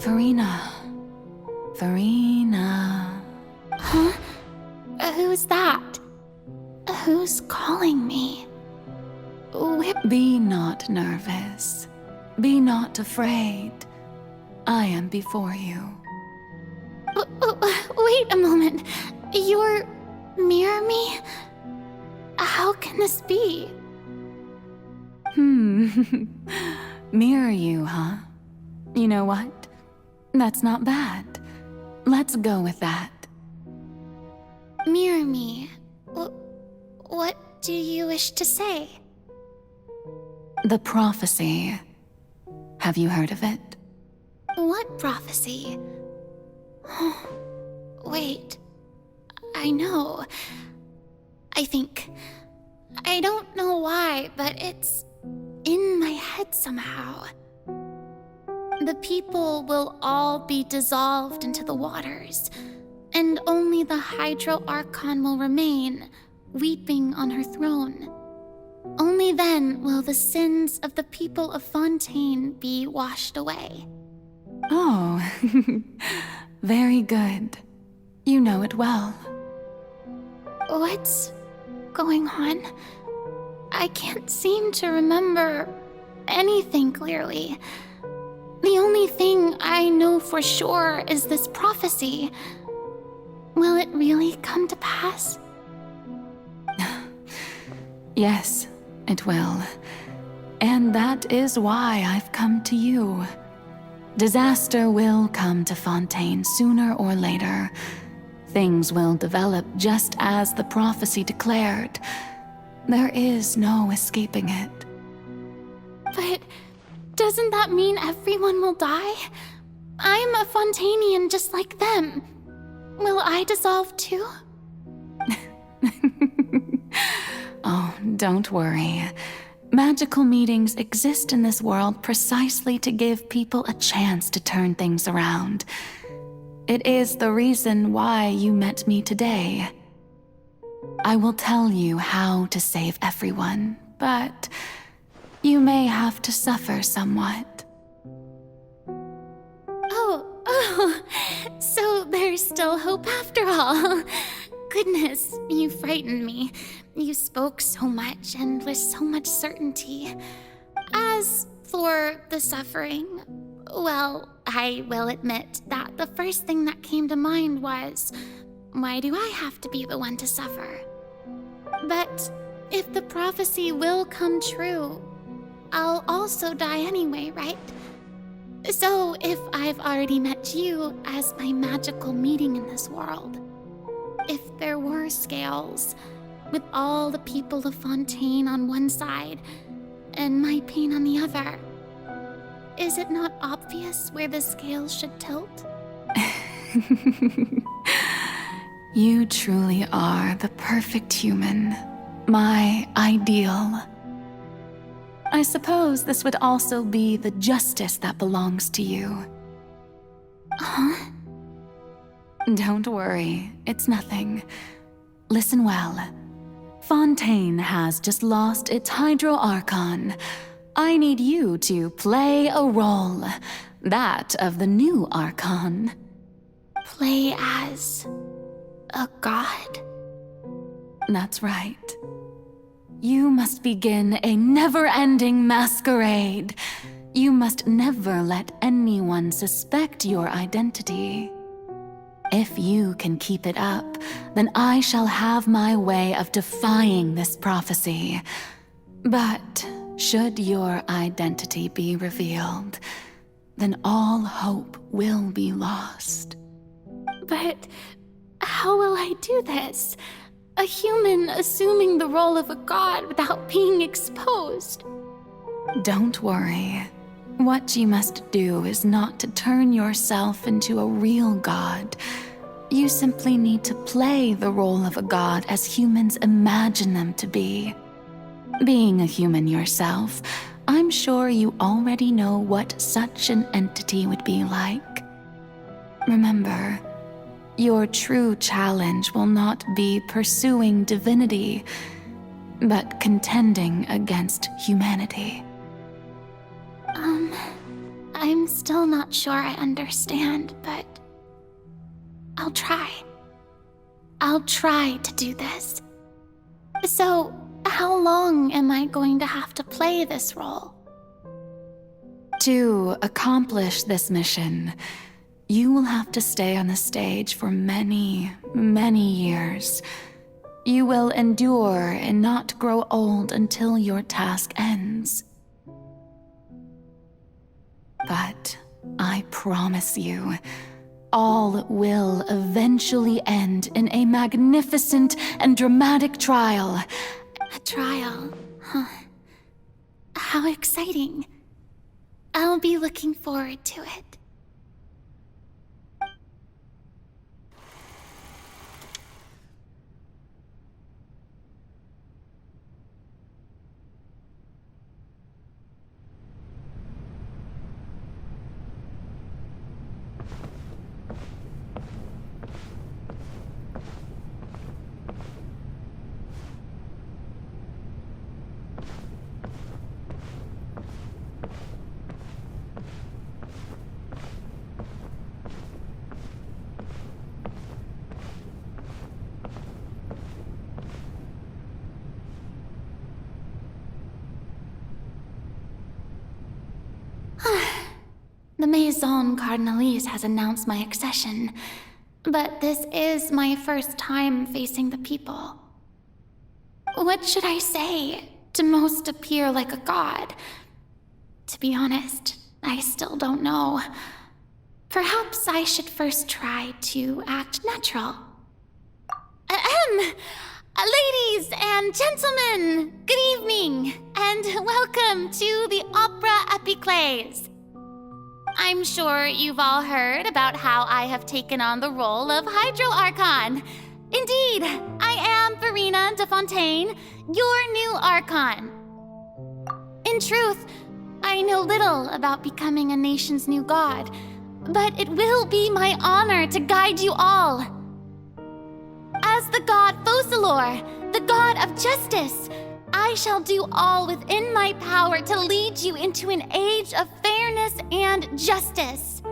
Furina. Furina. Huh? Who's that? Who's calling me? Be not nervous. Be not afraid. I am before you. Wait a moment. You're mirror me? How can this be? Mirror you, huh? You know what? That's not bad. Let's go with that. Mirror me. What do you wish to say? The prophecy. Have you heard of it? What prophecy? Wait. I know. I think. I don't know why, but it's in my head somehow. The people will all be dissolved into the waters, and only the Hydro Archon will remain, weeping on her throne. Only then will the sins of the people of Fontaine be washed away. Oh, very good. You know it well. What's going on? I can't seem to remember anything clearly. The only thing I know for sure is this prophecy. Will it really come to pass? Yes, it will. And that is why I've come to you. Disaster will come to Fontaine sooner or later. Things will develop just as the prophecy declared. There is no escaping it. But doesn't that mean everyone will die? I'm a Fontainian just like them. Will I dissolve too? Oh, don't worry. Magical meetings exist in this world precisely to give people a chance to turn things around. It is the reason why you met me today. I will tell you how to save everyone, but you may have to suffer somewhat. Oh, so there's still hope after all. Goodness, you frightened me. You spoke so much and with so much certainty. As for the suffering, well, I will admit that the first thing that came to mind was, why do I have to be the one to suffer? But if the prophecy will come true, I'll also die anyway, right? So if I've already met you as my magical meeting in this world, if there were scales, with all the people of Fontaine on one side and my pain on the other, is it not obvious where the scales should tilt? You truly are the perfect human, my ideal. I suppose this would also be the justice that belongs to you. Huh? Don't worry, it's nothing. Listen well. Fontaine has just lost its Hydro Archon. I need you to play a role, that of the new Archon. Play as a god? That's right. You must begin a never-ending masquerade. You must never let anyone suspect your identity. If you can keep it up, then I shall have my way of defying this prophecy. But should your identity be revealed, then all hope will be lost. But how will I do this? A human assuming the role of a god without being exposed. Don't worry. What you must do is not to turn yourself into a real god. You simply need to play the role of a god as humans imagine them to be. Being a human yourself, I'm sure you already know what such an entity would be like. Remember, your true challenge will not be pursuing divinity, but contending against humanity. I'm I'm still not sure I understand, but I'll try. I'll try to do this. So, how long am I going to have to play this role? To accomplish this mission, you will have to stay on the stage for many, many years. You will endure and not grow old until your task ends. But I promise you, all will eventually end in a magnificent and dramatic trial. A trial, huh? How exciting. I'll be looking forward to it. The Maison Cardinalise has announced my accession, but this is my first time facing the people. What should I say to most appear like a god? To be honest, I still don't know. Perhaps I should first try to act natural. Ladies and gentlemen, good evening, and welcome to the Opera Epiclese. I'm sure you've all heard about how I have taken on the role of Hydro Archon. Indeed, I am Furina de Fontaine, your new Archon. In truth, I know little about becoming a nation's new god, but it will be my honor to guide you all. As the god Focalor, the god of justice, I shall do all within my power to lead you into an age of fairness and justice.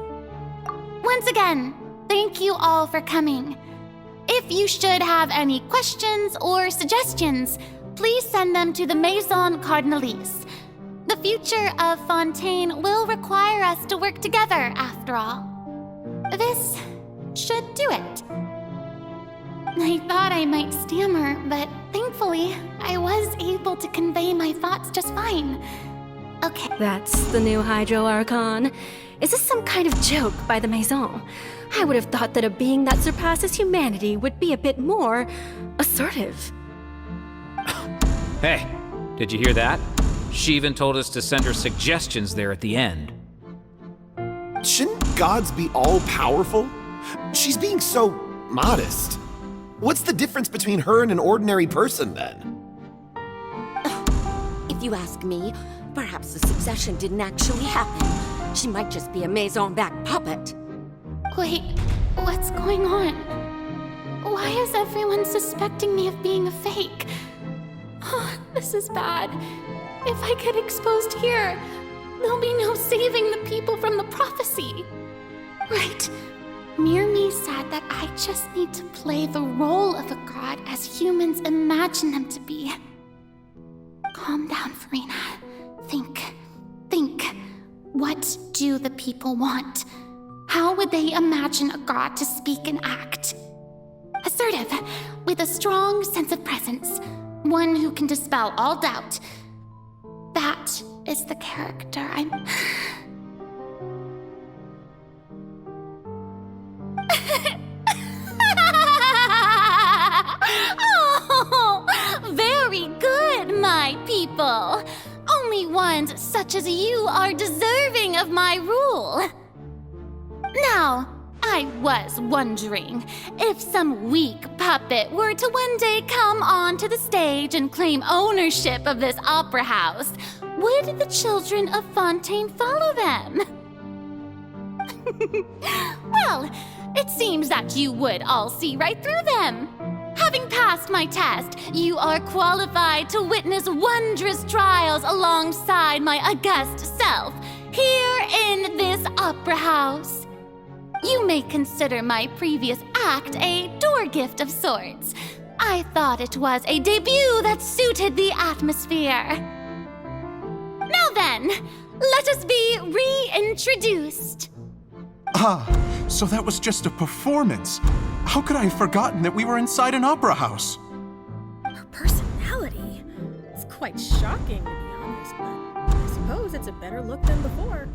Once again, thank you all for coming. If you should have any questions or suggestions, please send them to the Maison Cardinalise. The future of Fontaine will require us to work together, after all. This should do it. I thought I might stammer, but thankfully, I was able to convey my thoughts just fine. Okay. That's the new Hydro Archon. Is this some kind of joke by the Maison? I would have thought that a being that surpasses humanity would be a bit more assertive. Hey, did you hear that? She even told us to send her suggestions there at the end. Shouldn't gods be all-powerful? She's being so modest. What's the difference between her and an ordinary person, then? If you ask me, perhaps the succession didn't actually happen. She might just be a Maison-backed puppet. Wait, what's going on? Why is everyone suspecting me of being a fake? Oh, this is bad. If I get exposed here, there'll be no saving the people from the prophecy. Right. Mirmi said that I just need to play the role of a god as humans imagine them to be. Calm down, Furina. Think. What do the people want? How would they imagine a god to speak and act? Assertive, with a strong sense of presence. One who can dispel all doubt. That is the character I'm... Oh, very good, my people. Only ones such as you are deserving of my rule. Now, I was wondering if some weak puppet were to one day come onto the stage and claim ownership of this opera house, would the children of Fontaine follow them? Well, it seems that you would all see right through them. Having passed my test, you are qualified to witness wondrous trials alongside my august self. here in this opera house. You may consider my previous act a door gift of sorts. I thought it was a debut that suited the atmosphere. Now then, let us be reintroduced. Ah, so that was just a performance. How could I have forgotten that we were inside an opera house? Her personality? It's quite shocking, to be honest, but I suppose it's a better look than before.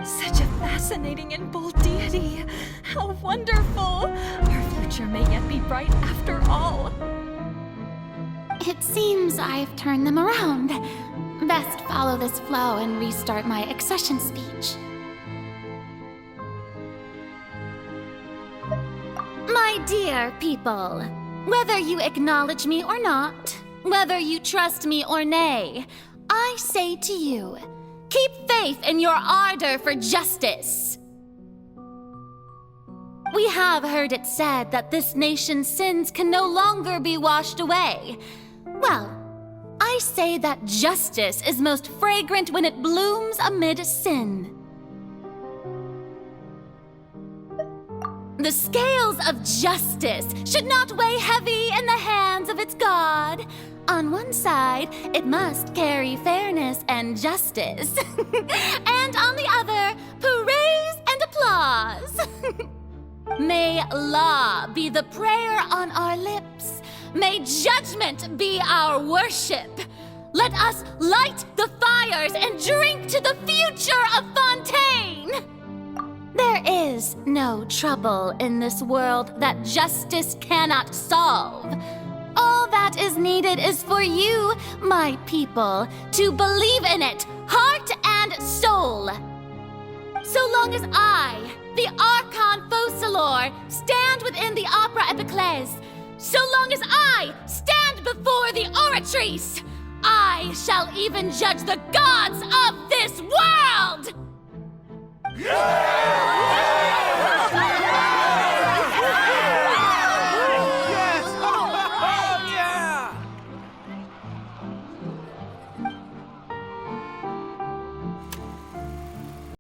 Such a fascinating and bold deity. How wonderful! Our future may yet be bright after all. It seems I've turned them around. Best follow this flow and restart my accession speech. My dear people, whether you acknowledge me or not, whether you trust me or nay, I say to you, keep faith in your ardor for justice. We have heard it said that this nation's sins can no longer be washed away. Well, I say that justice is most fragrant when it blooms amid sin. The scales of justice should not weigh heavy in the hands of its God. On one side, it must carry fairness and justice. And on the other, praise and applause. May law be the prayer on our lips. May judgment be our worship. Let us light the fires and drink to the future of Fontaine. There is no trouble in this world that justice cannot solve. All that is needed is for you, my people, to believe in it, heart and soul. So long as I, the Archon Focalor, stand within the Opera Epiclese, so long as I stand before the Oratrice, I shall even judge the gods of this world! Yeah!